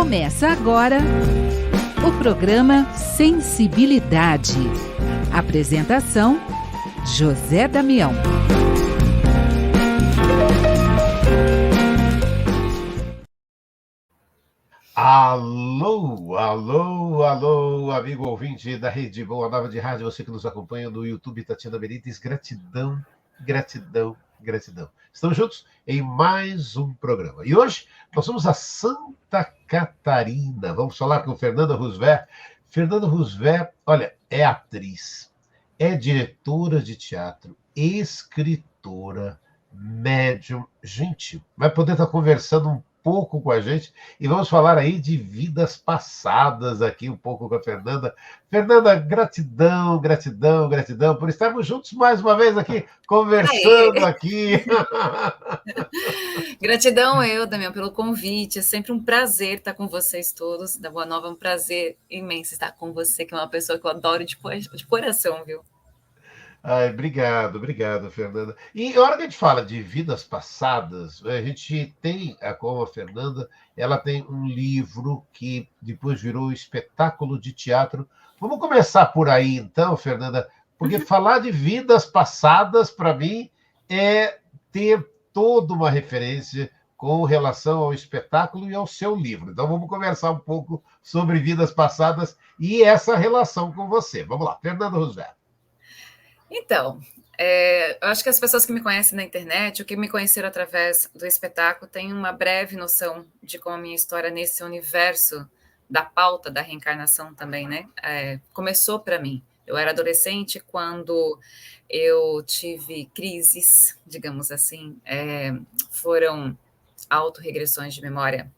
Começa agora o programa Sensibilidade. Apresentação: José Damião. Alô, alô, alô, amigo ouvinte da Rede Boa Nova de Rádio, você que nos acompanha no YouTube, Tatiana Benítez, gratidão, gratidão, gratidão. Estamos juntos em mais um programa. E hoje nós vamos a Santa Catarina, vamos falar com Fernanda Roosevelt. Fernanda Roosevelt, olha, é atriz, é diretora de teatro, escritora, médium, gente, vai poder estar conversando um pouco com a gente e vamos falar aí de vidas passadas aqui um pouco com a Fernanda. Fernanda, gratidão, gratidão, gratidão por estarmos juntos mais uma vez aqui, conversando aqui. Gratidão eu, Damião, pelo convite. É sempre um prazer estar com vocês todos. Da Boa Nova é um prazer imenso estar com você, que é uma pessoa que eu adoro de coração, viu? Ai, obrigado, Fernanda. E a hora que a gente fala de vidas passadas, a gente tem, como a Fernanda, ela tem um livro que depois virou espetáculo de teatro. Vamos começar por aí, então, Fernanda, porque falar de vidas passadas, para mim, é ter toda uma referência com relação ao espetáculo e ao seu livro. Então, vamos conversar um pouco sobre vidas passadas e essa relação com você. Vamos lá, Fernanda Roosevelt. Então, eu acho que as pessoas que me conhecem na internet, ou que me conheceram através do espetáculo, têm uma breve noção de como a minha história nesse universo da pauta da reencarnação também, né? Começou para mim. Eu era adolescente quando eu tive crises, digamos assim, foram autorregressões de memória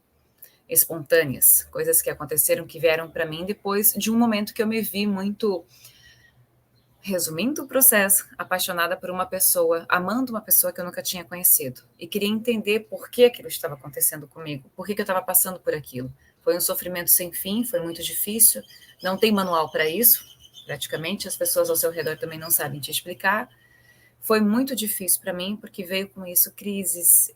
espontâneas, coisas que aconteceram, que vieram para mim depois de um momento que eu me vi muito... Resumindo o processo, apaixonada por uma pessoa, amando uma pessoa que eu nunca tinha conhecido. E queria entender por que aquilo estava acontecendo comigo, por que eu estava passando por aquilo. Foi um sofrimento sem fim, foi muito difícil, não tem manual para isso, praticamente, as pessoas ao seu redor também não sabem te explicar. Foi muito difícil para mim, porque veio com isso crises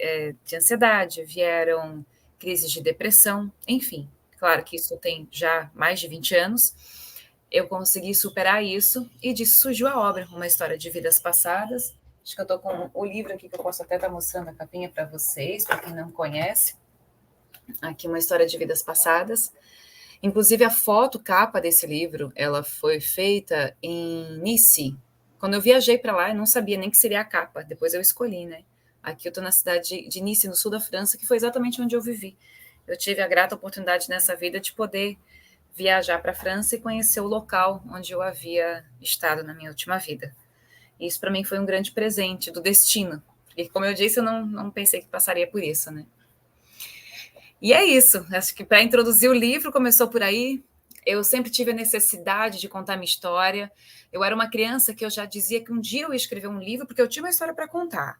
de ansiedade, vieram crises de depressão, enfim. Claro que isso tem já mais de 20 anos, eu consegui superar isso e disso surgiu a obra, uma história de vidas passadas. Acho que eu estou com o livro aqui que eu posso até estar mostrando a capinha para vocês, para quem não conhece. Aqui uma história de vidas passadas. Inclusive a foto capa desse livro, ela foi feita em Nice. Quando eu viajei para lá, eu não sabia nem que seria a capa. Depois eu escolhi, né? Aqui eu estou na cidade de Nice, no sul da França, que foi exatamente onde eu vivi. Eu tive a grata oportunidade nessa vida de poder viajar para a França e conhecer o local onde eu havia estado na minha última vida. E isso para mim foi um grande presente do destino, porque como eu disse, eu não pensei que passaria por isso, né? E é isso, acho que para introduzir o livro começou por aí. Eu sempre tive a necessidade de contar minha história. Eu era uma criança que eu já dizia que um dia eu ia escrever um livro porque eu tinha uma história para contar.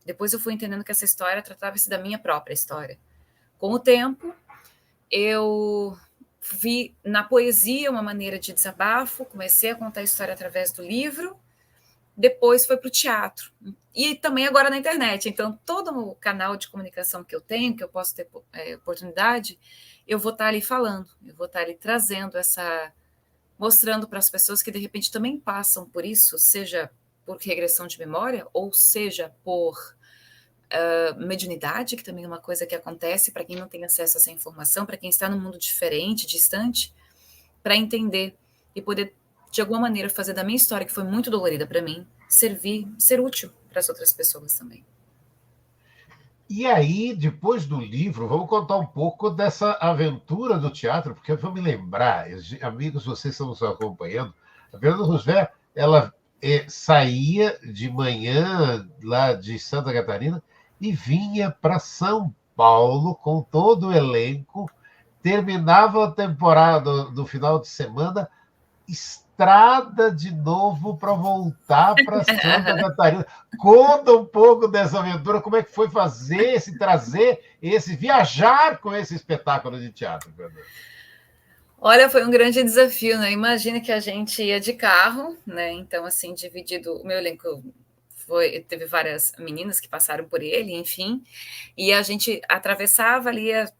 Depois eu fui entendendo que essa história tratava-se da minha própria história. Com o tempo, eu vi na poesia uma maneira de desabafo, comecei a contar a história através do livro, depois foi para o teatro, e também agora na internet. Então, todo o canal de comunicação que eu tenho, que eu posso ter oportunidade, eu vou estar ali falando, eu vou estar ali trazendo mostrando para as pessoas que de repente também passam por isso, seja por regressão de memória, ou seja por mediunidade, que também é uma coisa que acontece para quem não tem acesso a essa informação, para quem está num mundo diferente, distante, para entender e poder, de alguma maneira, fazer da minha história, que foi muito dolorida para mim, ser útil para as outras pessoas também. E aí, depois do livro, vamos contar um pouco dessa aventura do teatro, porque eu vou me lembrar, amigos, vocês estão nos acompanhando, a Fernanda Roosevelt, ela saía de manhã lá de Santa Catarina e vinha para São Paulo com todo o elenco, terminava a temporada do final de semana, estrada de novo para voltar para Santa Catarina. Conta um pouco dessa aventura, como é que foi viajar com esse espetáculo de teatro, Fernanda? Olha, foi um grande desafio, né? Imagina que a gente ia de carro, né? Então, assim, dividido, o meu elenco teve várias meninas que passaram por ele, enfim, e a gente atravessava ali as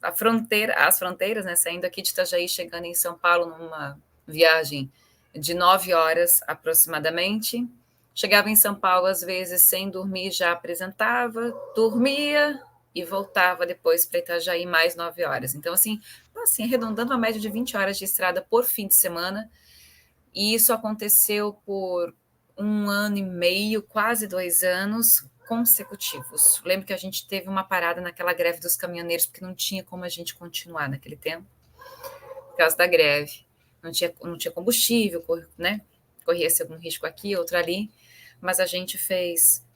fronteiras, né, saindo aqui de Itajaí, chegando em São Paulo numa viagem de 9 horas aproximadamente. Chegava em São Paulo, às vezes, sem dormir, já apresentava, dormia e voltava depois para Itajaí mais 9 horas. Então, assim, arredondando uma média de 20 horas de estrada por fim de semana. E isso aconteceu por 1 ano e meio, quase 2 anos consecutivos. Lembro que a gente teve uma parada naquela greve dos caminhoneiros, porque não tinha como a gente continuar naquele tempo, por causa da greve. Não tinha combustível, né? Corria-se algum risco aqui, outro ali. Mas a gente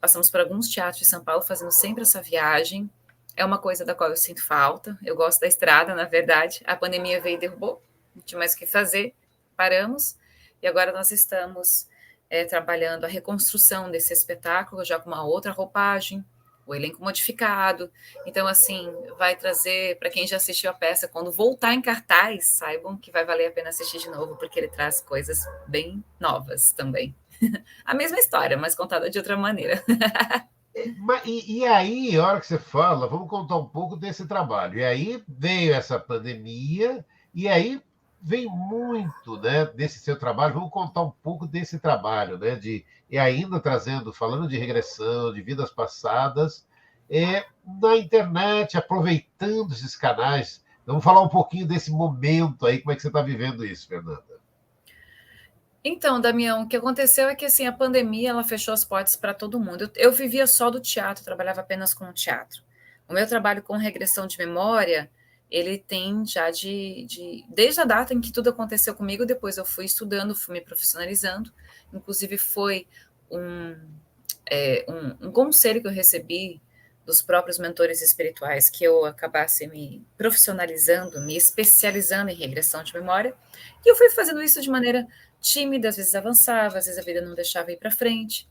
passamos por alguns teatros de São Paulo, fazendo sempre essa viagem. É uma coisa da qual eu sinto falta. Eu gosto da estrada, na verdade. A pandemia veio e derrubou, não tinha mais o que fazer, paramos. E agora nós estamos trabalhando a reconstrução desse espetáculo, já com uma outra roupagem, o elenco modificado. Então, assim, vai trazer, para quem já assistiu a peça, quando voltar em cartaz, saibam que vai valer a pena assistir de novo, porque ele traz coisas bem novas também. A mesma história, mas contada de outra maneira. E aí, a hora que você fala, vamos contar um pouco desse trabalho. E aí veio essa pandemia, e aí vem muito, né, desse seu trabalho. Vamos contar um pouco desse trabalho, né, e ainda falando de regressão, de vidas passadas, na internet, aproveitando esses canais. Vamos falar um pouquinho desse momento aí, como é que você está vivendo isso, Fernanda? Então, Damião, o que aconteceu é que assim, a pandemia ela fechou as portas para todo mundo. Eu vivia só do teatro, trabalhava apenas com o teatro. O meu trabalho com regressão de memória, ele tem já desde a data em que tudo aconteceu comigo, depois eu fui estudando, fui me profissionalizando. Inclusive foi um conselho que eu recebi dos próprios mentores espirituais, que eu acabasse me profissionalizando, me especializando em regressão de memória, e eu fui fazendo isso de maneira tímida, às vezes avançava, às vezes a vida não deixava ir para frente.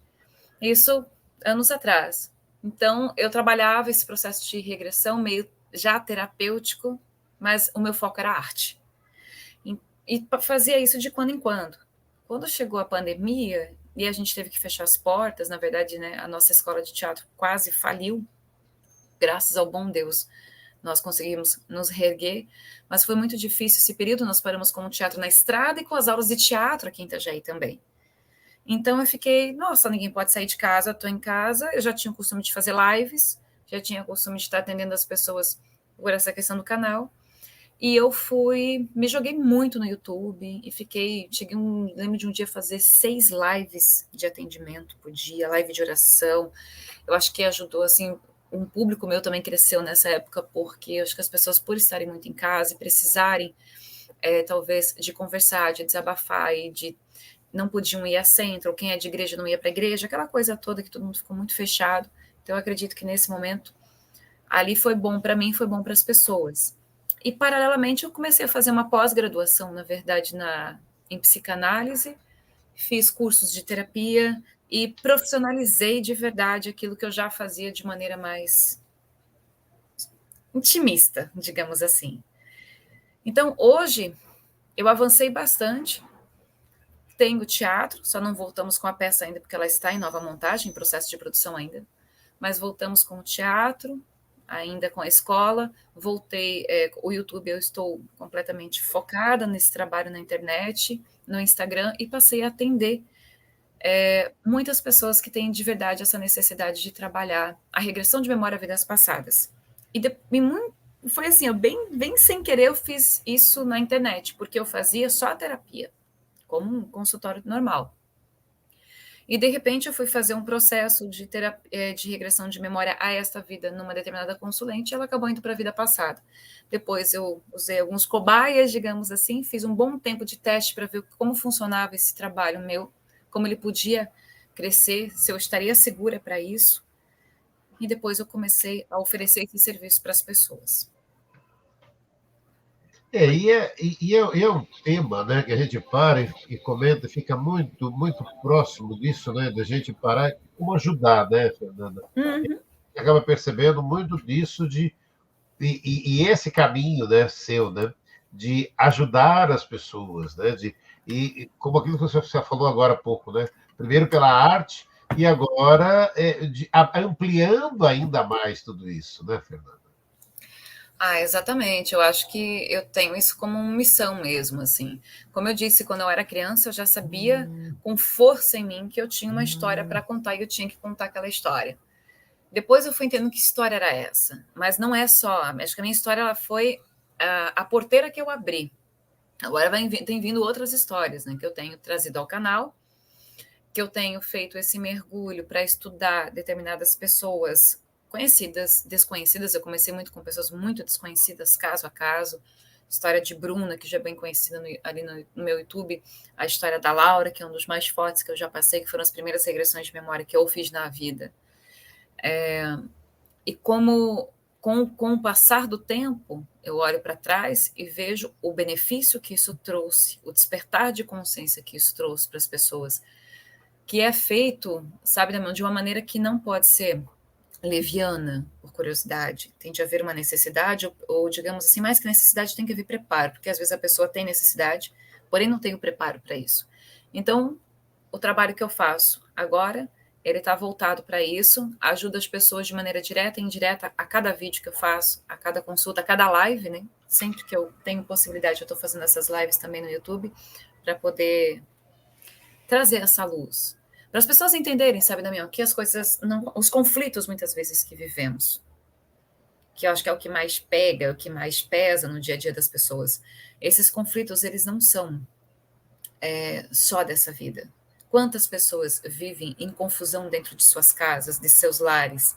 Isso anos atrás. Então, eu trabalhava esse processo de regressão meio já terapêutico, mas o meu foco era a arte. E fazia isso de quando em quando. Quando chegou a pandemia e a gente teve que fechar as portas, na verdade, né, a nossa escola de teatro quase faliu, graças ao bom Deus, nós conseguimos nos reerguer, mas foi muito difícil esse período. Nós paramos com o teatro na estrada e com as aulas de teatro aqui em Itajaí também. Então eu fiquei, nossa, ninguém pode sair de casa, eu estou em casa, eu já tinha o costume de fazer lives, já tinha o costume de estar atendendo as pessoas por essa questão do canal, e eu me joguei muito no YouTube, e lembro de um dia fazer 6 lives de atendimento por dia, live de oração. Eu acho que ajudou, assim, um público meu também cresceu nessa época, porque eu acho que as pessoas, por estarem muito em casa e precisarem, talvez, de conversar, de desabafar, e não podiam ir a centro, ou quem é de igreja não ia para a igreja, aquela coisa toda que todo mundo ficou muito fechado. Então, eu acredito que nesse momento, ali foi bom para mim, foi bom para as pessoas. E, paralelamente, eu comecei a fazer uma pós-graduação, na verdade, em psicanálise, fiz cursos de terapia, e profissionalizei de verdade aquilo que eu já fazia de maneira mais intimista, digamos assim. Então, hoje, eu avancei bastante, tenho teatro, só não voltamos com a peça ainda, porque ela está em nova montagem, em processo de produção ainda, mas voltamos com o teatro, ainda com a escola, voltei, o YouTube eu estou completamente focada nesse trabalho na internet, no Instagram, e passei a atender muitas pessoas que têm de verdade essa necessidade de trabalhar a regressão de memória a vidas passadas. Foi assim, eu bem sem querer eu fiz isso na internet, porque eu fazia só a terapia, como um consultório normal. E, de repente, eu fui fazer um processo de regressão de memória a esta vida numa determinada consulente, e ela acabou indo para a vida passada. Depois eu usei alguns cobaias, digamos assim, fiz um bom tempo de teste para ver como funcionava esse trabalho meu, como ele podia crescer, se eu estaria segura para isso. E depois eu comecei a oferecer esse serviço para as pessoas. É um tema, né, que a gente para e comenta, fica muito, muito próximo disso, né, da gente parar, como ajudar, né, Fernanda? Uhum. Acaba percebendo muito disso e esse caminho, né, seu, né, de ajudar as pessoas, né, e como aquilo que você falou agora há pouco, né, primeiro pela arte, e agora ampliando ainda mais tudo isso, né, Fernanda? Exatamente. Eu acho que eu tenho isso como uma missão mesmo, assim. Como eu disse, quando eu era criança, eu já sabia com força em mim que eu tinha uma história para contar e eu tinha que contar aquela história. Depois eu fui entendendo que história era essa, mas não é só. Acho que a minha história ela foi a porteira que eu abri. Agora tem vindo outras histórias, né, que eu tenho trazido ao canal, que eu tenho feito esse mergulho para estudar determinadas pessoas conhecidas, desconhecidas. Eu comecei muito com pessoas muito desconhecidas, caso a caso. História de Bruna, que já é bem conhecida ali no meu YouTube. A história da Laura, que é um dos mais fortes que eu já passei, que foram as primeiras regressões de memória que eu fiz na vida. E como com o passar do tempo, eu olho para trás e vejo o benefício que isso trouxe, o despertar de consciência que isso trouxe para as pessoas, que é feito, sabe, de uma maneira que não pode ser leviana, por curiosidade. Tem de haver uma necessidade, ou digamos assim, mais que necessidade, tem que haver preparo, porque às vezes a pessoa tem necessidade, porém não tem o preparo para isso. Então, o trabalho que eu faço agora, ele está voltado para isso, ajuda as pessoas de maneira direta e indireta a cada vídeo que eu faço, a cada consulta, a cada live, né? Sempre que eu tenho possibilidade, eu estou fazendo essas lives também no YouTube, para poder trazer essa luz. Para as pessoas entenderem, sabe, Damião, que as coisas, não, os conflitos muitas vezes que vivemos, que eu acho que é o que mais pega, o que mais pesa no dia a dia das pessoas, esses conflitos, eles não são só dessa vida. Quantas pessoas vivem em confusão dentro de suas casas, de seus lares,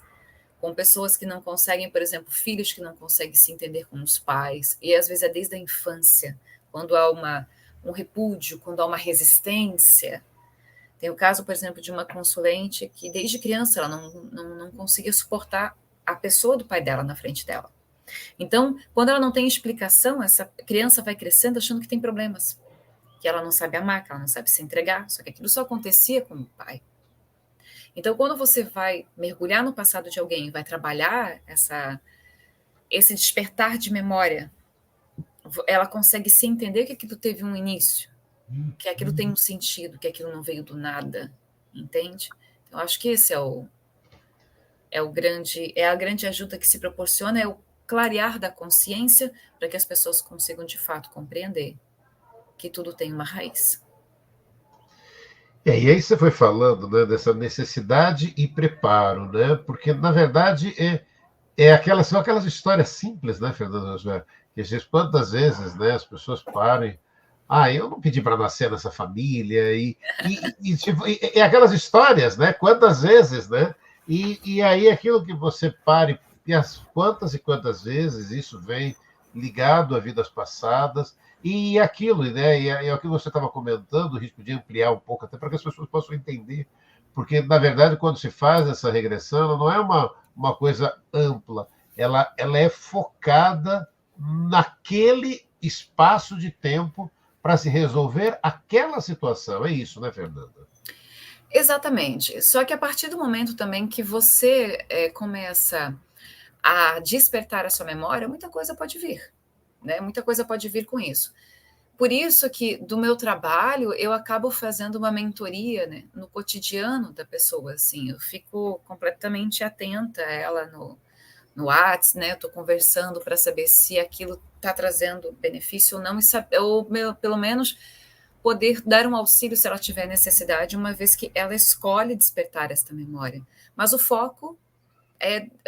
com pessoas que não conseguem, por exemplo, filhos que não conseguem se entender com os pais, e às vezes é desde a infância, quando há um repúdio, quando há uma resistência. Tem o caso, por exemplo, de uma consulente que desde criança ela não conseguia suportar a pessoa do pai dela na frente dela. Então, quando ela não tem explicação, essa criança vai crescendo achando que tem problemas, que ela não sabe amar, que ela não sabe se entregar, só que aquilo só acontecia com o pai. Então, quando você vai mergulhar no passado de alguém, vai trabalhar esse despertar de memória, ela consegue se entender que aquilo teve um início, que aquilo tem um sentido, que aquilo não veio do nada, entende? Então, acho que esse é a grande ajuda que se proporciona, é o clarear da consciência para que as pessoas consigam de fato compreender que tudo tem uma raiz. E aí você foi falando, né, dessa necessidade e preparo, né? Porque na verdade são aquelas histórias simples, né, Fernando José? Que diz quantas vezes, né, as pessoas parem. Eu não pedi para nascer nessa família tipo, aquelas histórias, né? Quantas vezes, né? E aí aquilo que você pare quantas e quantas vezes isso vem ligado a vidas passadas e aquilo, né? E é o que você estava comentando, a gente podia ampliar um pouco até para que as pessoas possam entender, porque na verdade quando se faz essa regressão, ela não é uma coisa ampla, ela é focada naquele espaço de tempo para se resolver aquela situação. É isso, né, Fernanda? Exatamente. Só que a partir do momento também que você começa a despertar a sua memória, muita coisa pode vir, né? Muita coisa pode vir com isso. Por isso que do meu trabalho eu acabo fazendo uma mentoria, né, no cotidiano da pessoa, assim, eu fico completamente atenta a ela no WhatsApp, né? Estou conversando para saber se aquilo está trazendo benefício ou não, ou pelo menos poder dar um auxílio se ela tiver necessidade, uma vez que ela escolhe despertar esta memória. Mas o foco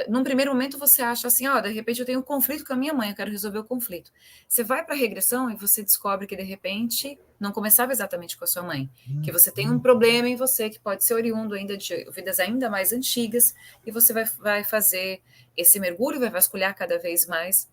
num primeiro momento você acha assim, de repente eu tenho um conflito com a minha mãe, eu quero resolver o conflito. Você vai para a regressão e você descobre que de repente não começava exatamente com a sua mãe, que você tem um problema em você que pode ser oriundo ainda de vidas ainda mais antigas, e você vai fazer esse mergulho, vai vasculhar cada vez mais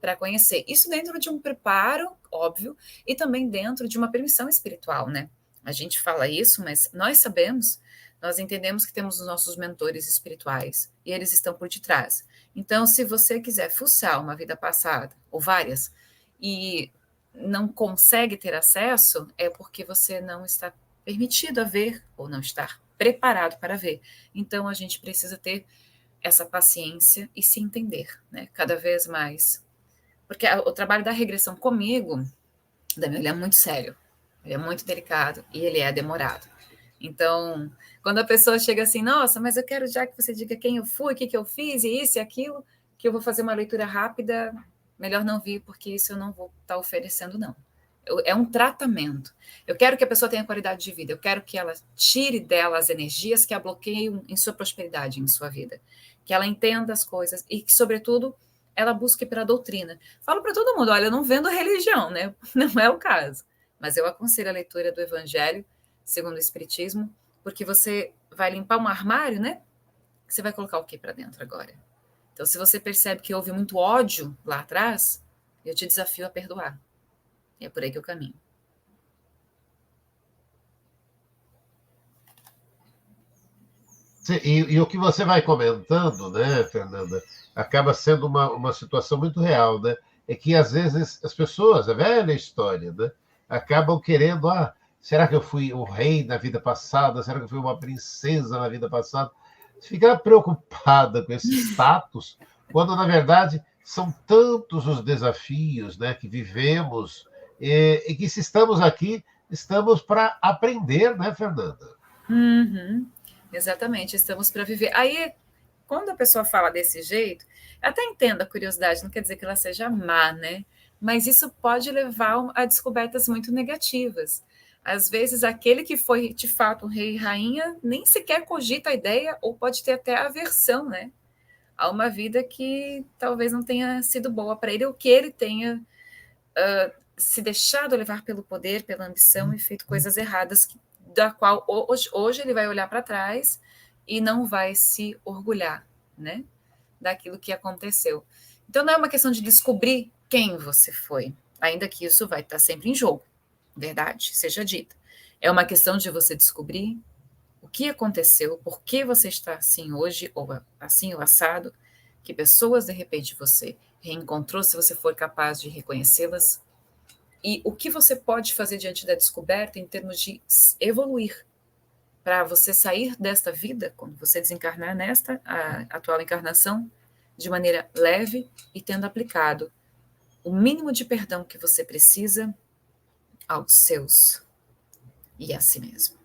para conhecer. Isso dentro de um preparo, óbvio, e também dentro de uma permissão espiritual, né? A gente fala isso, mas nós sabemos, nós entendemos que temos os nossos mentores espirituais e eles estão por detrás. Então, se você quiser fuçar uma vida passada, ou várias, e não consegue ter acesso, é porque você não está permitido a ver ou não está preparado para ver. Então, a gente precisa ter essa paciência e se entender, né? Cada vez mais. Porque o trabalho da regressão comigo, Daniel, ele é muito sério, ele é muito delicado e ele é demorado. Então, quando a pessoa chega assim, nossa, mas eu quero já que você diga quem eu fui, o que eu fiz, e isso e aquilo, que eu vou fazer uma leitura rápida, melhor não vir, porque isso eu não vou estar oferecendo, não. É um tratamento. Eu quero que a pessoa tenha qualidade de vida, eu quero que ela tire dela as energias que a bloqueiam em sua prosperidade, em sua vida. Que ela entenda as coisas e que, sobretudo, ela busque pela doutrina. Falo para todo mundo, olha, eu não vendo religião, né? Não é o caso. Mas eu aconselho a leitura do Evangelho, segundo o Espiritismo, porque você vai limpar um armário, né? Você vai colocar o que para dentro agora? Então, se você percebe que houve muito ódio lá atrás, eu te desafio a perdoar. E é por aí que eu caminho. E o que você vai comentando, né, Fernanda, acaba sendo uma situação muito real, né? É que às vezes as pessoas, a velha história, né, acabam querendo, será que eu fui um rei na vida passada? Será que eu fui uma princesa na vida passada? Ficar preocupada com esse status, quando na verdade são tantos os desafios, né, que vivemos e que se estamos aqui, estamos para aprender, né, Fernanda? Uhum. Exatamente, estamos para viver. Aí, quando a pessoa fala desse jeito, eu até entendo a curiosidade, não quer dizer que ela seja má, né? Mas isso pode levar a descobertas muito negativas. Às vezes, aquele que foi de fato um rei e rainha nem sequer cogita a ideia, ou pode ter até aversão, né? A uma vida que talvez não tenha sido boa para ele, ou que ele tenha se deixado levar pelo poder, pela ambição e feito coisas erradas, da qual hoje ele vai olhar para trás e não vai se orgulhar, né, daquilo que aconteceu. Então não é uma questão de descobrir quem você foi, ainda que isso vai estar sempre em jogo, verdade, seja dita. É uma questão de você descobrir o que aconteceu, por que você está assim hoje, ou assim ou assado, que pessoas de repente você reencontrou, se você for capaz de reconhecê-las, e o que você pode fazer diante da descoberta em termos de evoluir para você sair desta vida, quando você desencarnar nesta atual encarnação, de maneira leve e tendo aplicado o mínimo de perdão que você precisa aos seus e a si mesmo.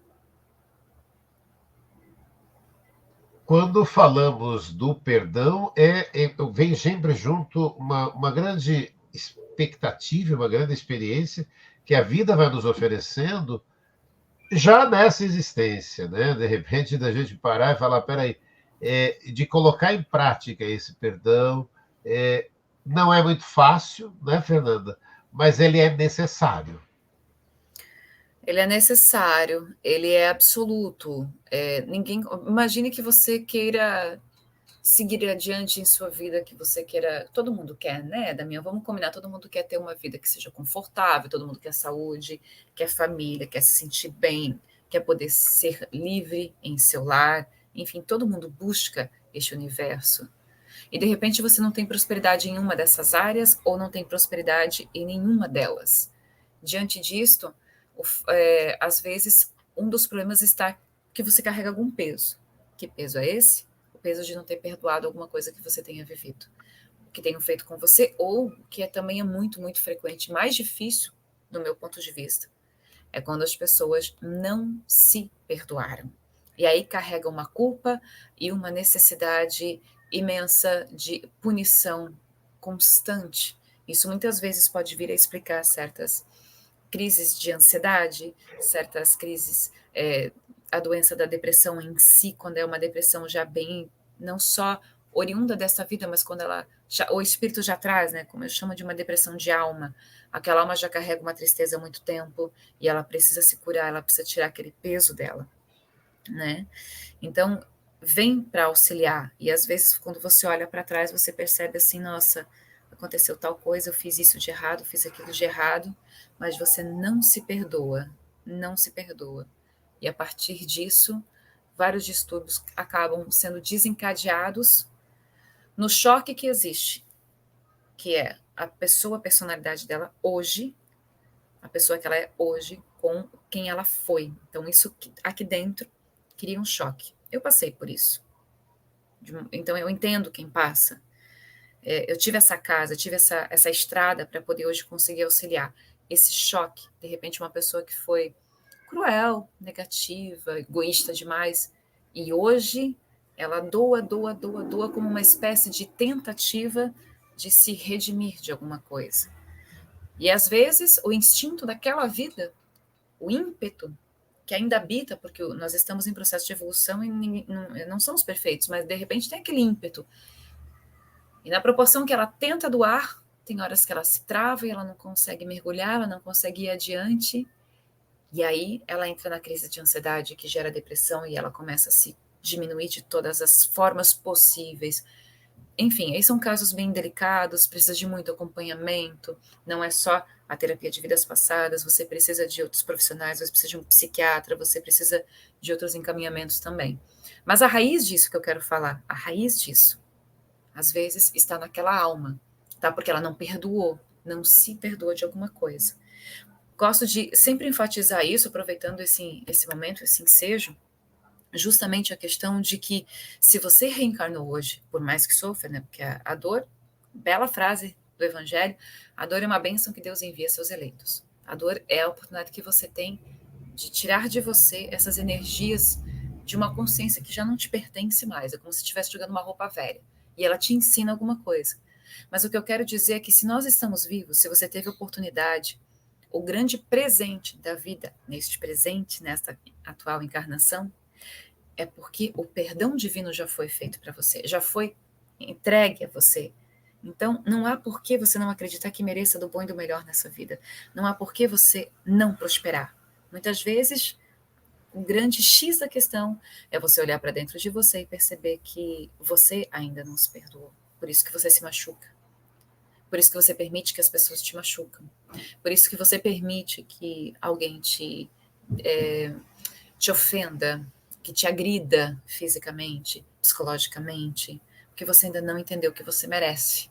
Quando falamos do perdão, vem sempre junto uma grande expectativa, uma grande experiência que a vida vai nos oferecendo já nessa existência, né? De repente, da gente parar e falar, peraí, de colocar em prática esse perdão, não é muito fácil, né, Fernanda? Mas ele é necessário. Ele é necessário, ele é absoluto. Ninguém, imagine que você queira seguir adiante em sua vida, que você queira. Todo mundo quer, né, Damião? Vamos combinar. Todo mundo quer ter uma vida que seja confortável, todo mundo quer saúde, quer família, quer se sentir bem, quer poder ser livre em seu lar. Enfim, todo mundo busca este universo. E de repente você não tem prosperidade em uma dessas áreas ou não tem prosperidade em nenhuma delas. Diante disto, às vezes, um dos problemas está que você carrega algum peso. Que peso é esse? O peso de não ter perdoado alguma coisa que você tenha vivido, que tenham feito com você, ou que também é muito, muito frequente, mais difícil, do meu ponto de vista, é quando as pessoas não se perdoaram. E aí carrega uma culpa e uma necessidade imensa de punição constante. Isso muitas vezes pode vir a explicar certas crises de ansiedade, certas crises, a doença da depressão em si, quando é uma depressão já bem, não só oriunda dessa vida, mas quando o espírito já traz, né, como eu chamo de uma depressão de alma, aquela alma já carrega uma tristeza há muito tempo e ela precisa se curar, ela precisa tirar aquele peso dela, né? Então, vem para auxiliar, e às vezes quando você olha para trás, você percebe assim, nossa, aconteceu tal coisa, eu fiz isso de errado, fiz aquilo de errado, mas você não se perdoa, não se perdoa. E a partir disso, vários distúrbios acabam sendo desencadeados no choque que existe, que é a personalidade dela hoje, a pessoa que ela é hoje, com quem ela foi. Então, isso aqui dentro cria um choque. Eu passei por isso. Então, eu entendo quem passa. Eu tive essa casa, eu tive essa estrada para poder hoje conseguir auxiliar. Esse choque, de repente, uma pessoa que foi cruel, negativa, egoísta demais. E hoje ela doa como uma espécie de tentativa de se redimir de alguma coisa. E às vezes o instinto daquela vida, o ímpeto que ainda habita, porque nós estamos em processo de evolução e não somos perfeitos, mas de repente tem aquele ímpeto. E na proporção que ela tenta doar, tem horas que ela se trava e ela não consegue mergulhar, ela não consegue ir adiante. E aí ela entra na crise de ansiedade que gera depressão e ela começa a se diminuir de todas as formas possíveis. Enfim, aí são casos bem delicados, precisa de muito acompanhamento, não é só a terapia de vidas passadas, você precisa de outros profissionais, você precisa de um psiquiatra, você precisa de outros encaminhamentos também. Mas a raiz disso que eu quero falar, a raiz disso, às vezes está naquela alma, tá? Porque ela não perdoou, não se perdoa de alguma coisa. Gosto de sempre enfatizar isso, aproveitando esse momento, esse ensejo, justamente a questão de que se você reencarnou hoje, por mais que sofra, né? Porque a dor, bela frase do Evangelho, a dor é uma bênção que Deus envia a seus eleitos. A dor é a oportunidade que você tem de tirar de você essas energias de uma consciência que já não te pertence mais, é como se estivesse jogando uma roupa velha, e ela te ensina alguma coisa. Mas o que eu quero dizer é que se nós estamos vivos, se você teve oportunidade, o grande presente da vida, neste presente, nesta atual encarnação, é porque o perdão divino já foi feito para você, já foi entregue a você. Então, não há por que você não acreditar que mereça do bom e do melhor nessa vida. Não há por que você não prosperar. Muitas vezes, o grande X da questão é você olhar para dentro de você e perceber que você ainda não se perdoou. Por isso que você se machuca. Por isso que você permite que as pessoas te machucam. Por isso que você permite que alguém te ofenda, que te agrida fisicamente, psicologicamente, porque você ainda não entendeu o que você merece.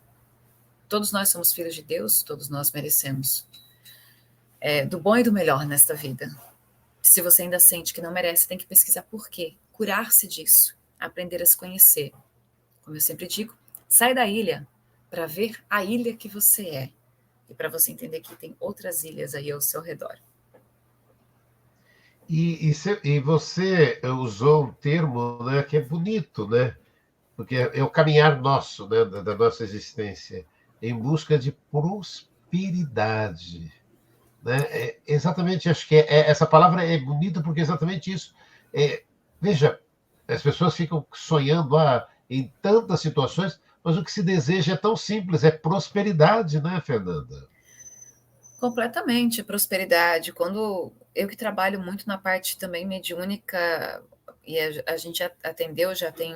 Todos nós somos filhos de Deus, todos nós merecemos do bom e do melhor nesta vida. Se você ainda sente que não merece, tem que pesquisar por quê, curar-se disso, aprender a se conhecer. Como eu sempre digo, sai da ilha para ver a ilha que você é e para você entender que tem outras ilhas aí ao seu redor. E você usou um termo, né, que é bonito, né? Porque é o caminhar nosso, né, da nossa existência, em busca de prosperidade. Né? Exatamente, acho que essa palavra é bonita porque é exatamente isso. Veja, as pessoas ficam sonhando em tantas situações, mas o que se deseja é tão simples, é prosperidade, né, Fernanda? Completamente, prosperidade. Quando eu que trabalho muito na parte também mediúnica, e a gente atendeu, já tem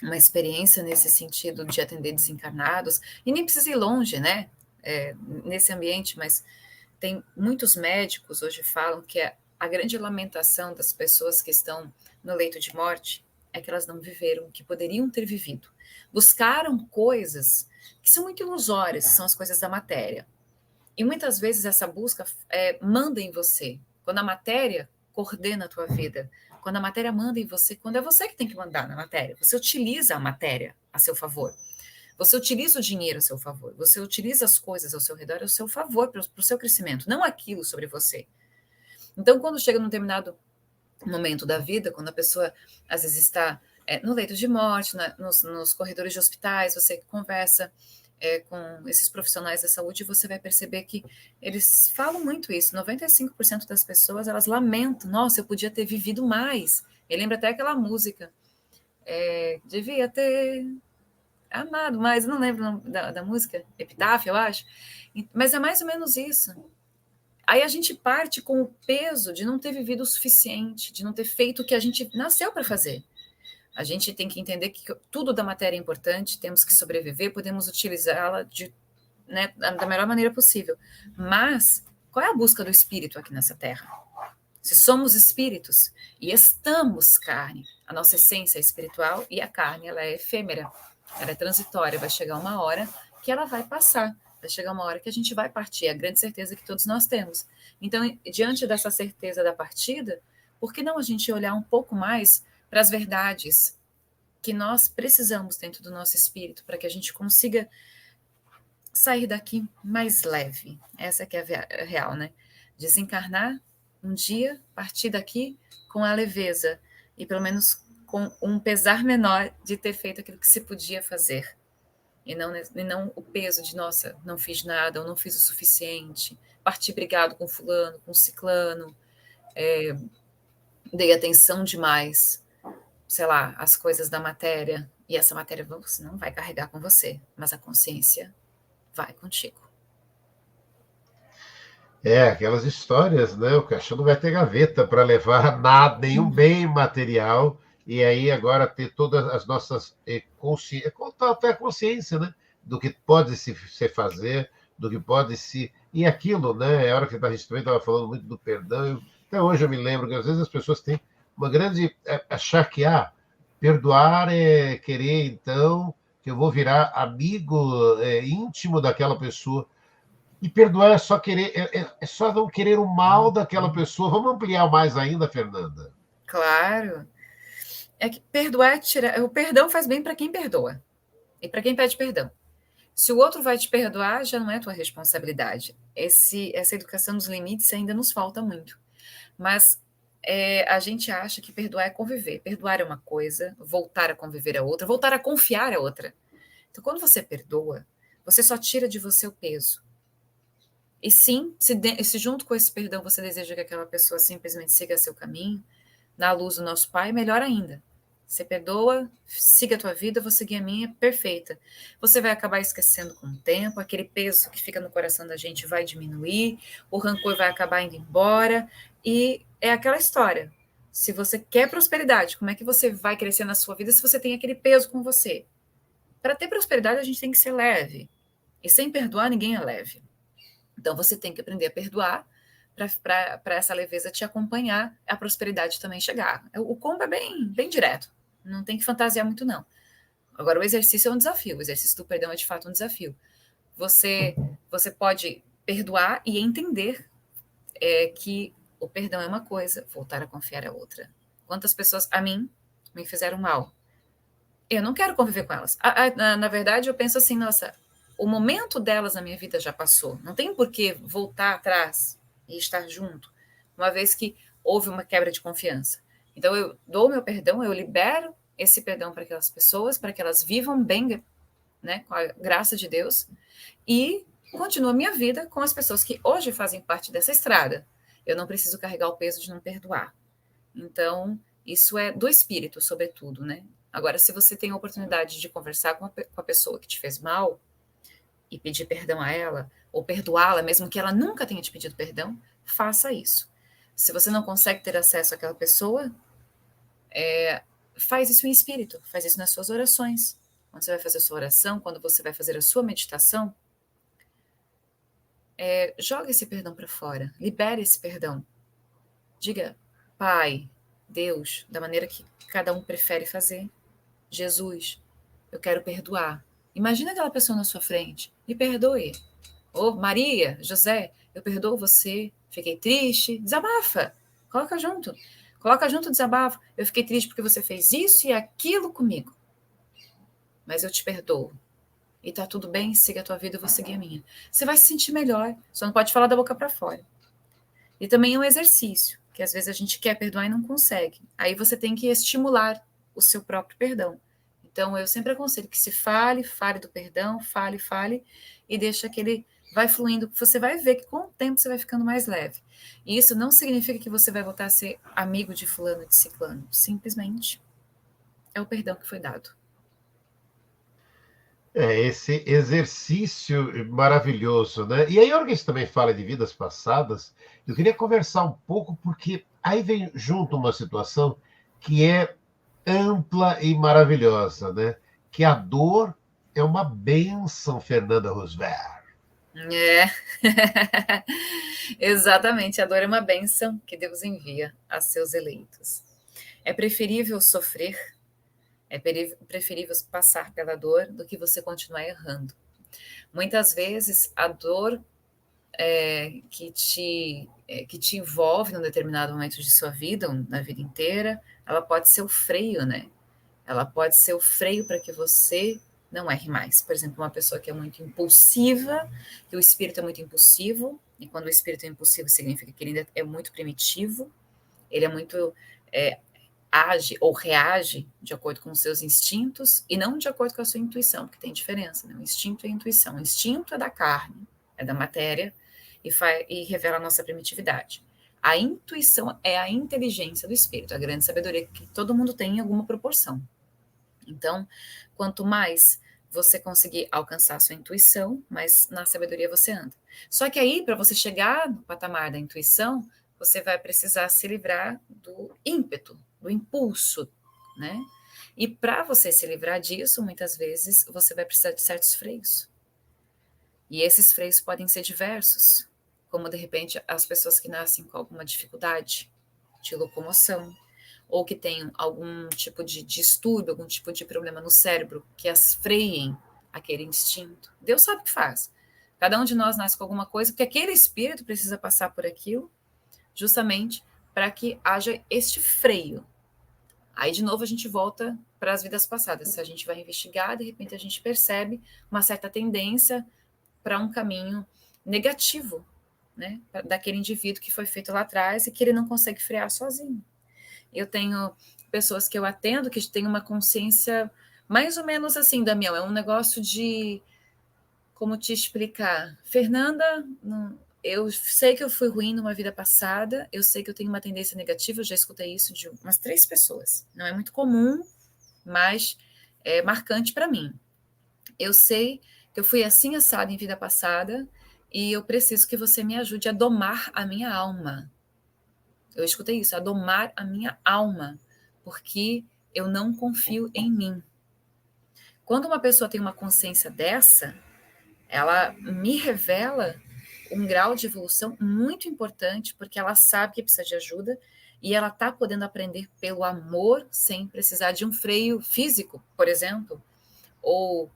uma experiência nesse sentido de atender desencarnados, e nem precisa ir longe, né? Nesse ambiente, mas tem muitos médicos hoje falam que a grande lamentação das pessoas que estão no leito de morte é que elas não viveram o que poderiam ter vivido. Buscaram coisas que são muito ilusórias, são as coisas da matéria. E muitas vezes essa busca manda em você. Quando a matéria coordena a tua vida, quando a matéria manda em você, quando é você que tem que mandar na matéria, você utiliza a matéria a seu favor. Você utiliza o dinheiro a seu favor. Você utiliza as coisas ao seu redor a seu favor, para o seu crescimento, não aquilo sobre você. Então, quando chega num determinado momento da vida, quando a pessoa às vezes está no leito de morte, nos corredores de hospitais, você conversa com esses profissionais da saúde, você vai perceber que eles falam muito isso. 95% das pessoas, elas lamentam. Nossa, eu podia ter vivido mais. Eu lembro até aquela música. Devia ter amado mais. Não lembro o nome da música. Epitáfio, eu acho. Mas é mais ou menos isso. Aí a gente parte com o peso de não ter vivido o suficiente, de não ter feito o que a gente nasceu para fazer. A gente tem que entender que tudo da matéria é importante, temos que sobreviver, podemos utilizá-la da melhor maneira possível. Mas qual é a busca do espírito aqui nessa terra? Se somos espíritos e estamos carne, a nossa essência é espiritual e a carne ela é efêmera, ela é transitória, vai chegar uma hora que ela vai passar, vai chegar uma hora que a gente vai partir, é a grande certeza que todos nós temos. Então, diante dessa certeza da partida, por que não a gente olhar um pouco mais para as verdades que nós precisamos dentro do nosso espírito para que a gente consiga sair daqui mais leve. Essa que é a real, né? Desencarnar um dia partir daqui com a leveza e pelo menos com um pesar menor de ter feito aquilo que se podia fazer. E não o peso de, nossa, não fiz nada, ou não fiz o suficiente, parti brigado com fulano, com ciclano, dei atenção demais, sei lá, às coisas da matéria, e essa matéria você não vai carregar com você, mas a consciência vai contigo. Aquelas histórias, né? O caixão não vai ter gaveta para levar nada, nenhum bem material, e aí agora ter todas as nossas consciência, até a consciência, né? Do que pode se fazer, do que pode se. E aquilo, né? É a hora que a gente também estava falando muito do perdão. Até hoje eu me lembro que às vezes as pessoas têm uma grande. Achar que perdoar é querer, então, que eu vou virar amigo íntimo daquela pessoa. E perdoar é só querer, é só não querer o mal daquela pessoa. Vamos ampliar mais ainda, Fernanda? Claro. É que perdoar, o perdão faz bem para quem perdoa e para quem pede perdão. Se o outro vai te perdoar, já não é tua responsabilidade. Essa educação dos limites ainda nos falta muito. Mas a gente acha que perdoar é conviver. Perdoar é uma coisa, voltar a conviver é outra, voltar a confiar é outra. Então, quando você perdoa, você só tira de você o peso. E sim, se junto com esse perdão você deseja que aquela pessoa simplesmente siga seu caminho, na luz do nosso Pai, melhor ainda. Você perdoa, siga a tua vida, vou seguir a minha, perfeita. Você vai acabar esquecendo com o tempo, aquele peso que fica no coração da gente vai diminuir, o rancor vai acabar indo embora, e é aquela história. Se você quer prosperidade, como é que você vai crescer na sua vida se você tem aquele peso com você? Para ter prosperidade, a gente tem que ser leve. E sem perdoar, ninguém é leve. Então, você tem que aprender a perdoar para essa leveza te acompanhar, a prosperidade também chegar. O combo é bem direto, não tem que fantasiar muito, não. Agora, o exercício é um desafio, o exercício do perdão é de fato um desafio. Você pode perdoar e entender que o perdão é uma coisa, voltar a confiar é outra. Quantas pessoas, a mim, me fizeram mal? Eu não quero conviver com elas. Na verdade, eu penso assim, nossa, o momento delas na minha vida já passou. Não tem por que voltar atrás e estar junto, uma vez que houve uma quebra de confiança. Então, eu dou meu perdão, eu libero esse perdão para aquelas pessoas, para que elas vivam bem, né, com a graça de Deus, e continuo a minha vida com as pessoas que hoje fazem parte dessa estrada. Eu não preciso carregar o peso de não perdoar. Então, isso é do espírito, sobretudo, né? Agora, se você tem a oportunidade de conversar com a pessoa que te fez mal e pedir perdão a ela, ou perdoá-la, mesmo que ela nunca tenha te pedido perdão, faça isso. Se você não consegue ter acesso àquela pessoa, faz isso em espírito, faz isso nas suas orações. Quando você vai fazer a sua oração, quando você vai fazer a sua meditação, joga esse perdão para fora, libere esse perdão. Diga, Pai, Deus, da maneira que cada um prefere fazer, Jesus, eu quero perdoar. Imagina aquela pessoa na sua frente, me perdoe. Ou Maria, José, eu perdoo você, fiquei triste, desabafa, coloca junto o desabafo. Eu fiquei triste porque você fez isso e aquilo comigo, mas eu te perdoo. E tá tudo bem, siga a tua vida, eu vou seguir a minha. Você vai se sentir melhor, só não pode falar da boca para fora. E também é um exercício, que às vezes a gente quer perdoar e não consegue. Aí você tem que estimular o seu próprio perdão. Então, eu sempre aconselho que se fale do perdão, fale, e deixa que ele vai fluindo. Você vai ver que com o tempo você vai ficando mais leve. E isso não significa que você vai voltar a ser amigo de fulano, de ciclano. Simplesmente é o perdão que foi dado. Esse exercício maravilhoso, né? E aí, a hora que a gente também fala de vidas passadas, eu queria conversar um pouco, porque aí vem junto uma situação que é ampla e maravilhosa, né? Que a dor é uma bênção, Fernanda Roosevelt. Exatamente, a dor é uma bênção que Deus envia a seus eleitos. É preferível sofrer, é preferível passar pela dor do que você continuar errando. Muitas vezes a dor que te envolve num determinado momento de sua vida, na vida inteira, ela pode ser o freio, né? Ela pode ser o freio para que você não erre mais. Por exemplo, uma pessoa que é muito impulsiva, que o espírito é muito impulsivo, E quando o espírito é impulsivo, significa que ele ainda é muito primitivo, ele é muito age ou reage de acordo com os seus instintos e não de acordo com a sua intuição, porque tem diferença, né? O instinto e a intuição. O instinto é da carne, é da matéria e revela a nossa primitividade. A intuição é a inteligência do espírito, a grande sabedoria que todo mundo tem em alguma proporção. Então, quanto mais você conseguir alcançar a sua intuição, mais na sabedoria você anda. Só que aí, para você chegar no patamar da intuição, você vai precisar se livrar do ímpeto, do impulso, né? E para você se livrar disso, muitas vezes, você vai precisar de certos freios. E esses freios podem ser diversos, como, de repente, as pessoas que nascem com alguma dificuldade de locomoção, ou que tenham algum tipo de distúrbio, algum tipo de problema no cérebro, que as freiem aquele instinto. Deus sabe o que faz. Cada um de nós nasce com alguma coisa, porque aquele espírito precisa passar por aquilo, justamente para que haja este freio. Aí, de novo, a gente volta para as vidas passadas. Se a gente vai investigar, de repente a gente percebe uma certa tendência para um caminho negativo, né? Daquele indivíduo que foi feito lá atrás e que ele não consegue frear sozinho. Eu tenho pessoas que eu atendo que têm uma consciência mais ou menos assim, Damião, é um negócio de, como te explicar? Fernanda, eu sei que eu fui ruim numa vida passada, eu sei que eu tenho uma tendência negativa, eu já escutei isso de umas 3 pessoas. Não é muito comum, mas é marcante para mim. Eu sei que eu fui assim assada em vida passada e eu preciso que você me ajude a domar a minha alma. Eu escutei isso, a domar a minha alma, porque eu não confio em mim. Quando uma pessoa tem uma consciência dessa, ela me revela um grau de evolução muito importante, porque ela sabe que precisa de ajuda e ela está podendo aprender pelo amor, sem precisar de um freio físico, por exemplo, ou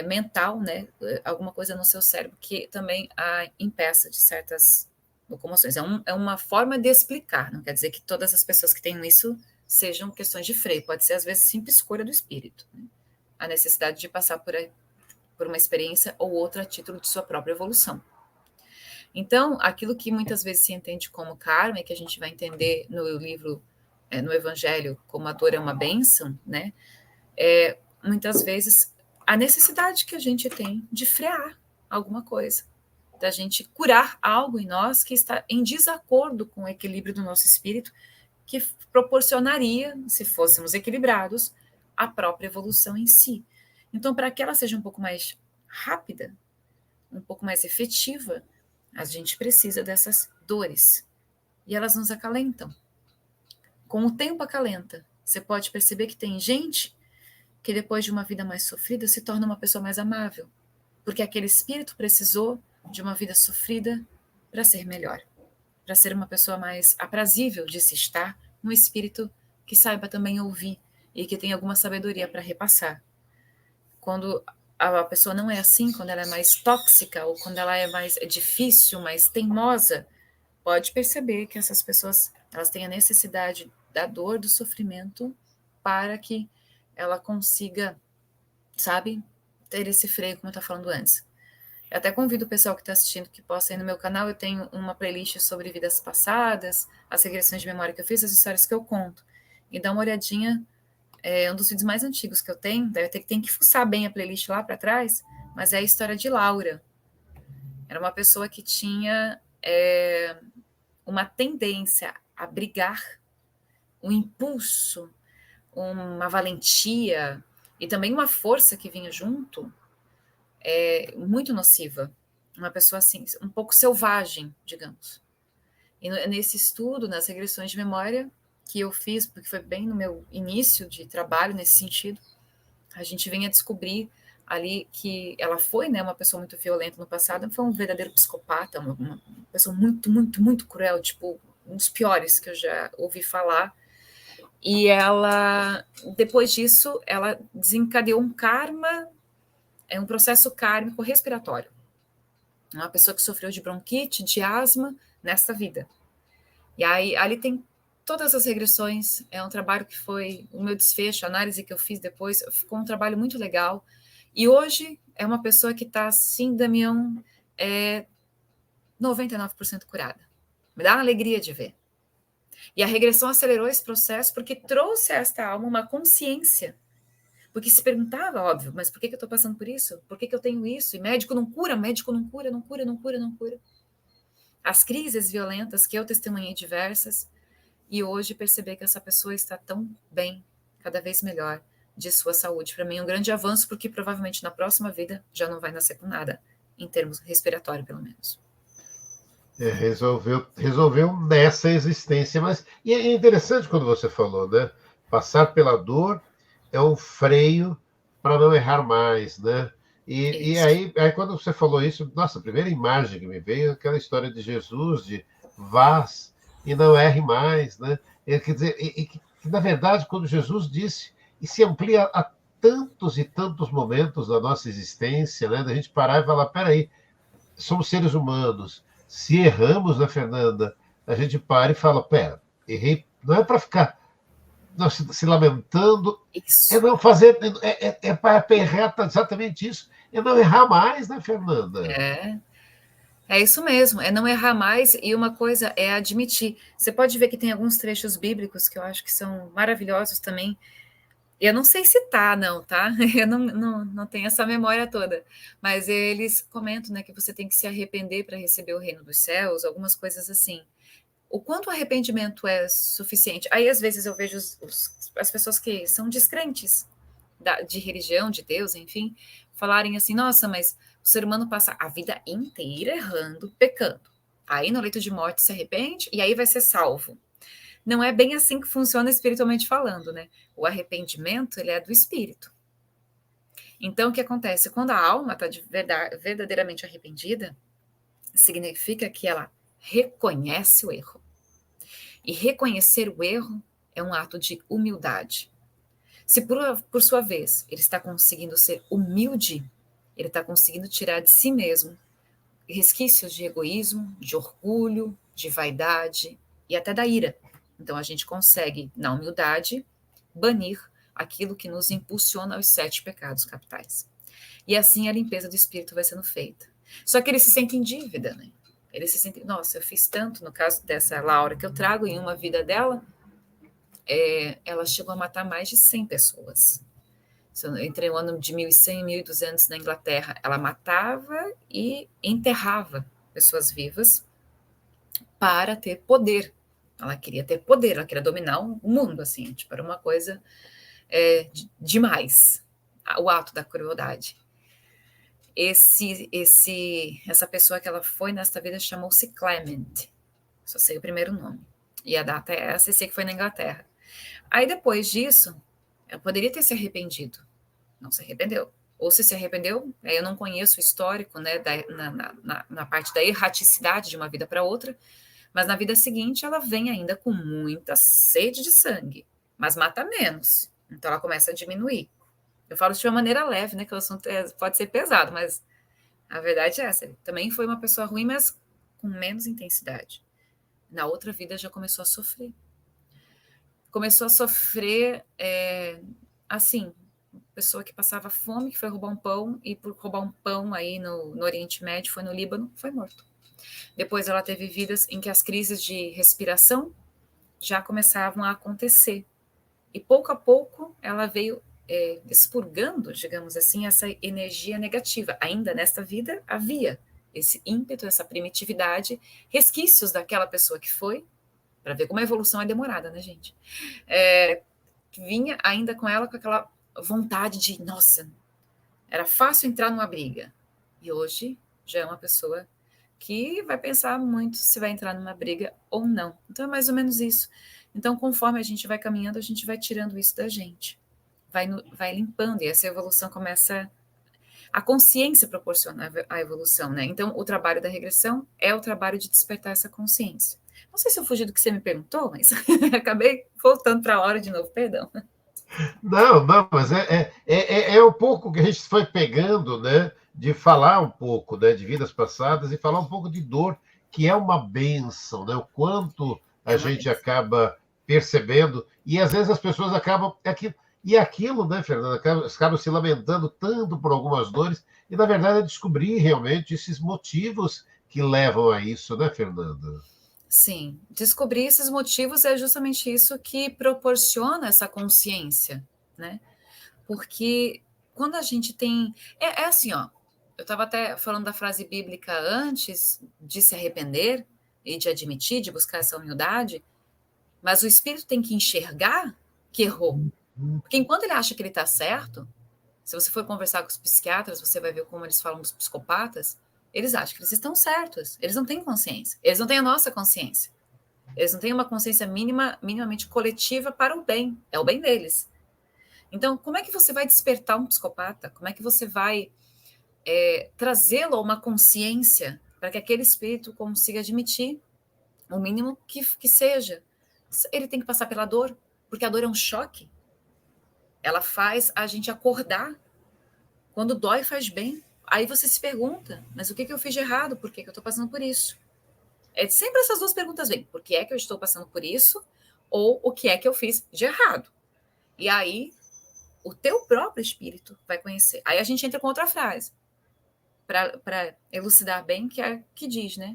mental, né? Alguma coisa no seu cérebro que também a impeça de certas locomoções. É uma forma de explicar, não quer dizer que todas as pessoas que têm isso sejam questões de freio, pode ser às vezes simples escolha do espírito, né? A necessidade de passar por uma experiência ou outra a título de sua própria evolução. Então, aquilo que muitas vezes se entende como karma, e que a gente vai entender no livro, no Evangelho, como a dor é uma bênção, né? Muitas vezes a necessidade que a gente tem de frear alguma coisa, da gente curar algo em nós que está em desacordo com o equilíbrio do nosso espírito, que proporcionaria, se fôssemos equilibrados, a própria evolução em si. Então, para que ela seja um pouco mais rápida, um pouco mais efetiva, a gente precisa dessas dores. E elas nos acalentam. Com o tempo acalenta. Você pode perceber que tem gente que depois de uma vida mais sofrida se torna uma pessoa mais amável, porque aquele espírito precisou de uma vida sofrida para ser melhor, para ser uma pessoa mais aprazível de se estar, um espírito que saiba também ouvir e que tenha alguma sabedoria para repassar. Quando a pessoa não é assim, quando ela é mais tóxica ou quando ela é mais difícil, mais teimosa, pode perceber que essas pessoas elas têm a necessidade da dor, do sofrimento, para que ela consiga, sabe, ter esse freio, como eu estava falando antes. Eu até convido o pessoal que está assistindo que possa ir no meu canal, eu tenho uma playlist sobre vidas passadas, as regressões de memória que eu fiz, as histórias que eu conto. E dá uma olhadinha, é um dos vídeos mais antigos que eu tenho, tem que fuçar bem a playlist lá para trás, mas é a história de Laura. Era uma pessoa que tinha uma tendência a brigar, um impulso, uma valentia e também uma força que vinha junto, muito nociva. Uma pessoa assim, um pouco selvagem, digamos. E nesse estudo, nas regressões de memória que eu fiz, porque foi bem no meu início de trabalho nesse sentido, a gente vem a descobrir ali que ela foi, né, uma pessoa muito violenta no passado, foi um verdadeiro psicopata, uma pessoa muito, muito, muito cruel, tipo, um dos piores que eu já ouvi falar. E ela, depois disso, ela desencadeou um karma, um processo kármico respiratório. Uma pessoa que sofreu de bronquite, de asma, nesta vida. E aí, ali tem todas as regressões, é um trabalho que foi o meu desfecho, a análise que eu fiz depois, ficou um trabalho muito legal. E hoje é uma pessoa que está assim, Damião, 99% curada. Me dá uma alegria de ver. E a regressão acelerou esse processo porque trouxe a esta alma uma consciência. Porque se perguntava, óbvio, mas por que eu estou passando por isso? Por que eu tenho isso? E médico não cura, médico não cura, não cura, não cura, não cura. As crises violentas que eu testemunhei diversas, e hoje perceber que essa pessoa está tão bem, cada vez melhor, de sua saúde. Para mim é um grande avanço, porque provavelmente na próxima vida já não vai nascer com nada, em termos respiratórios, pelo menos. Resolveu nessa existência. Mas e é interessante quando você falou, né? Passar pela dor é um freio para não errar mais, né? E aí, quando você falou isso, nossa, a primeira imagem que me veio é aquela história de Jesus, de vás e não erre mais, né? Quer dizer, que, na verdade, quando Jesus disse, e se amplia a tantos e tantos momentos da nossa existência, né? Da gente parar e falar, peraí, somos seres humanos, se erramos, né, Fernanda, a gente para e fala, pera, errei, não é para ficar se lamentando, Isso. é não fazer, para errar exatamente isso, é não errar mais, né, Fernanda? É isso mesmo, é não errar mais, e uma coisa é admitir. Você pode ver que tem alguns trechos bíblicos que eu acho que são maravilhosos também. Eu não sei citar, não, tá? Eu não tenho essa memória toda. Mas eles comentam, né, que você tem que se arrepender para receber o reino dos céus, algumas coisas assim. O quanto o arrependimento é suficiente? Aí, às vezes, eu vejo as pessoas que são descrentes de religião, de Deus, enfim, falarem assim, nossa, mas o ser humano passa a vida inteira errando, pecando. Aí, no leito de morte, se arrepende e aí vai ser salvo. Não é bem assim que funciona espiritualmente falando, né? O arrependimento, ele é do espírito. Então, o que acontece? Quando a alma está verdadeiramente arrependida, significa que ela reconhece o erro. E reconhecer o erro é um ato de humildade. Se, por sua vez, ele está conseguindo ser humilde, ele está conseguindo tirar de si mesmo resquícios de egoísmo, de orgulho, de vaidade e até da ira. Então, a gente consegue, na humildade, banir aquilo que nos impulsiona aos 7 pecados capitais. E assim a limpeza do espírito vai sendo feita. Só que ele se sente em dívida, né? Ele se sente, nossa, eu fiz tanto, no caso dessa Laura, que eu trago em uma vida dela, ela chegou a matar mais de 100 pessoas. Entre o ano de 1100 e 1200 na Inglaterra, ela matava e enterrava pessoas vivas para ter poder. Ela queria ter poder, ela queria dominar o mundo, assim, tipo, era uma coisa demais, o ato da crueldade. Essa pessoa que ela foi nesta vida chamou-se Clement, só sei o primeiro nome, e a data é essa, e sei que foi na Inglaterra. Aí, depois disso, ela poderia ter se arrependido, não se arrependeu. Ou se arrependeu, eu não conheço o histórico, né, na parte da erraticidade de uma vida para outra, mas na vida seguinte ela vem ainda com muita sede de sangue, mas mata menos. Então ela começa a diminuir. Eu falo isso de uma maneira leve, né? Que o assunto pode ser pesado, mas a verdade é essa. Ele também foi uma pessoa ruim, mas com menos intensidade. Na outra vida já começou a sofrer. Começou a sofrer, assim, pessoa que passava fome, que foi roubar um pão, e por roubar um pão aí no Oriente Médio, foi no Líbano, foi morto. Depois ela teve vidas em que as crises de respiração já começavam a acontecer. E pouco a pouco ela veio expurgando, digamos assim, essa energia negativa. Ainda nesta vida havia esse ímpeto, essa primitividade, resquícios daquela pessoa que foi, para ver como a evolução é demorada, né, gente? Vinha ainda com ela com aquela vontade de, nossa, era fácil entrar numa briga. E hoje já é uma pessoa que vai pensar muito se vai entrar numa briga ou não. Então, é mais ou menos isso. Então, conforme a gente vai caminhando, a gente vai tirando isso da gente. Vai limpando, e essa evolução começa... A consciência proporciona a evolução, né? Então, o trabalho da regressão é o trabalho de despertar essa consciência. Não sei se eu fugi do que você me perguntou, mas acabei voltando para a hora de novo, perdão. Não, mas é um pouco que a gente foi pegando, né? De falar um pouco, né, de vidas passadas e falar um pouco de dor, que é uma bênção, né? O quanto a gente acaba percebendo, e às vezes as pessoas acabam... E aquilo, né, Fernanda, acaba se lamentando tanto por algumas dores, e na verdade é descobrir realmente esses motivos que levam a isso, né, Fernanda? Sim, descobrir esses motivos é justamente isso que proporciona essa consciência, né? Porque quando a gente tem. É assim, ó. Eu estava até falando da frase bíblica antes de se arrepender e de admitir, de buscar essa humildade, mas o espírito tem que enxergar que errou. Porque enquanto ele acha que ele está certo, se você for conversar com os psiquiatras, você vai ver como eles falam dos psicopatas, eles acham que eles estão certos. Eles não têm consciência. Eles não têm a nossa consciência. Eles não têm uma consciência minimamente coletiva para o bem. É o bem deles. Então, como é que você vai despertar um psicopata? Como é que você vai trazê-lo a uma consciência para que aquele espírito consiga admitir o mínimo que seja? Ele tem que passar pela dor, porque a dor é um choque. Ela faz a gente acordar. Quando dói, faz bem. Aí você se pergunta, mas o que eu fiz de errado? Por que eu estou passando por isso? É sempre essas duas perguntas vêm. Por que é que eu estou passando por isso? Ou o que é que eu fiz de errado? E aí, o teu próprio espírito vai conhecer. Aí a gente entra com outra frase, para elucidar bem, que diz, né?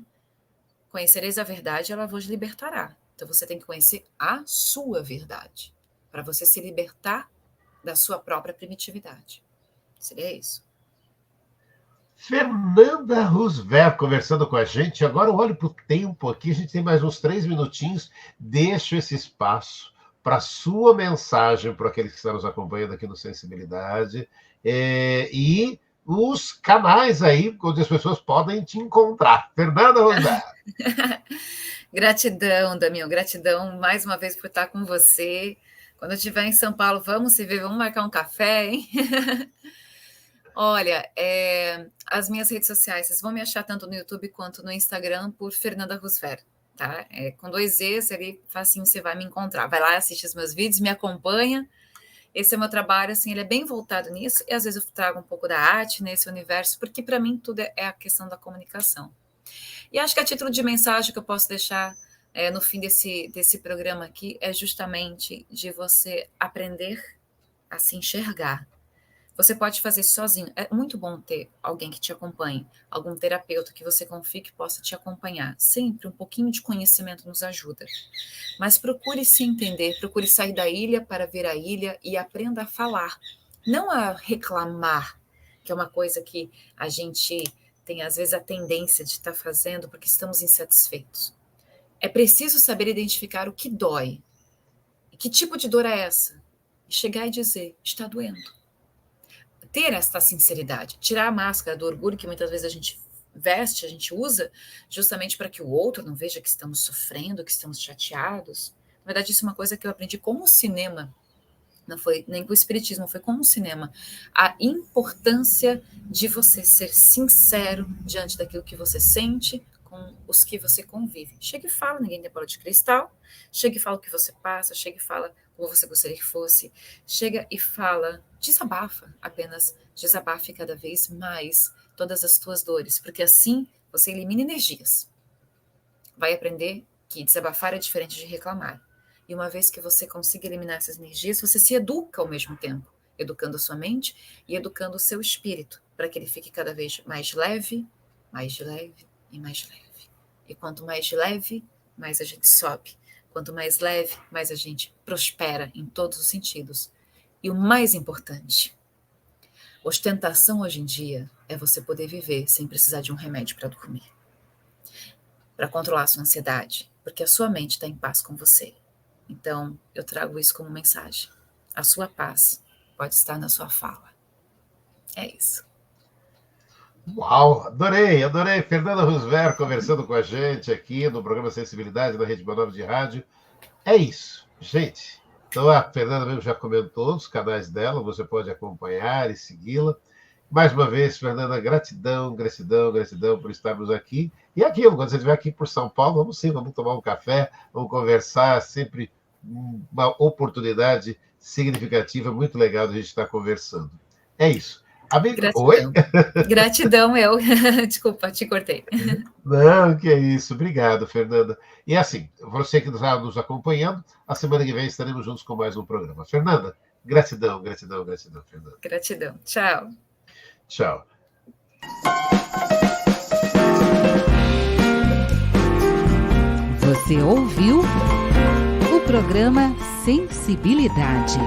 Conhecereis a verdade, ela vos libertará. Então você tem que conhecer a sua verdade, para você se libertar da sua própria primitividade. Seria isso. Fernanda Roosevelt conversando com a gente. Agora eu olho para o tempo aqui, a gente tem mais uns 3 minutinhos. Deixo esse espaço para a sua mensagem, para aqueles que estão nos acompanhando aqui no Sensibilidade, e os canais aí onde as pessoas podem te encontrar. Fernanda Roosevelt. Gratidão, Damião, gratidão mais uma vez por estar com você. Quando eu estiver em São Paulo, vamos se ver, vamos marcar um café, hein? Olha, as minhas redes sociais, vocês vão me achar tanto no YouTube quanto no Instagram por Fernanda Roosevelt, tá? Com 2 E's ali, facinho você vai me encontrar. Vai lá, assiste os meus vídeos, me acompanha. Esse é o meu trabalho, assim, ele é bem voltado nisso, e às vezes eu trago um pouco da arte nesse universo, porque para mim tudo é a questão da comunicação. E acho que a título de mensagem que eu posso deixar no fim desse programa aqui é justamente de você aprender a se enxergar. Você pode fazer isso sozinho. É muito bom ter alguém que te acompanhe, algum terapeuta que você confie que possa te acompanhar. Sempre um pouquinho de conhecimento nos ajuda. Mas procure se entender, procure sair da ilha para ver a ilha e aprenda a falar. Não a reclamar, que é uma coisa que a gente tem às vezes a tendência de estar fazendo porque estamos insatisfeitos. É preciso saber identificar o que dói. E que tipo de dor é essa? E chegar e dizer, está doendo. Ter essa sinceridade, tirar a máscara do orgulho que muitas vezes a gente veste, a gente usa, justamente para que o outro não veja que estamos sofrendo, que estamos chateados. Na verdade, isso é uma coisa que eu aprendi com o cinema, não foi nem com o espiritismo, foi com o cinema. A importância de você ser sincero diante daquilo que você sente com os que você convive. Chega e fala, ninguém tem bola de cristal, chega e fala o que você passa, chega e fala como você gostaria que fosse, chega e fala, desabafa, apenas desabafe cada vez mais todas as tuas dores, porque assim você elimina energias. Vai aprender que desabafar é diferente de reclamar. E uma vez que você consiga eliminar essas energias, você se educa ao mesmo tempo, educando a sua mente e educando o seu espírito, para que ele fique cada vez mais leve e mais leve. E quanto mais leve, mais a gente sobe. Quanto mais leve, mais a gente prospera em todos os sentidos. E o mais importante, ostentação hoje em dia é você poder viver sem precisar de um remédio para dormir. Para controlar a sua ansiedade, porque a sua mente está em paz com você. Então, eu trago isso como mensagem. A sua paz pode estar na sua fala. É isso. Uau, adorei. Fernanda Roosevelt conversando com a gente aqui no programa Sensibilidade da Rede Boa Nova de Rádio. É isso, gente. Então a Fernanda mesmo já comentou os canais dela, você pode acompanhar e segui-la. Mais uma vez, Fernanda, gratidão por estarmos aqui. E aquilo, quando você estiver aqui por São Paulo, vamos tomar um café, vamos conversar, sempre uma oportunidade significativa, muito legal de a gente estar conversando. É isso. Amigo, gratidão. Oi? Gratidão, eu. Desculpa, te cortei. Não, que é isso. Obrigado, Fernanda. E assim, você que está nos acompanhando, a semana que vem estaremos juntos com mais um programa. Fernanda, gratidão, Fernanda. Gratidão. Tchau. Tchau. Você ouviu o programa Sensibilidade.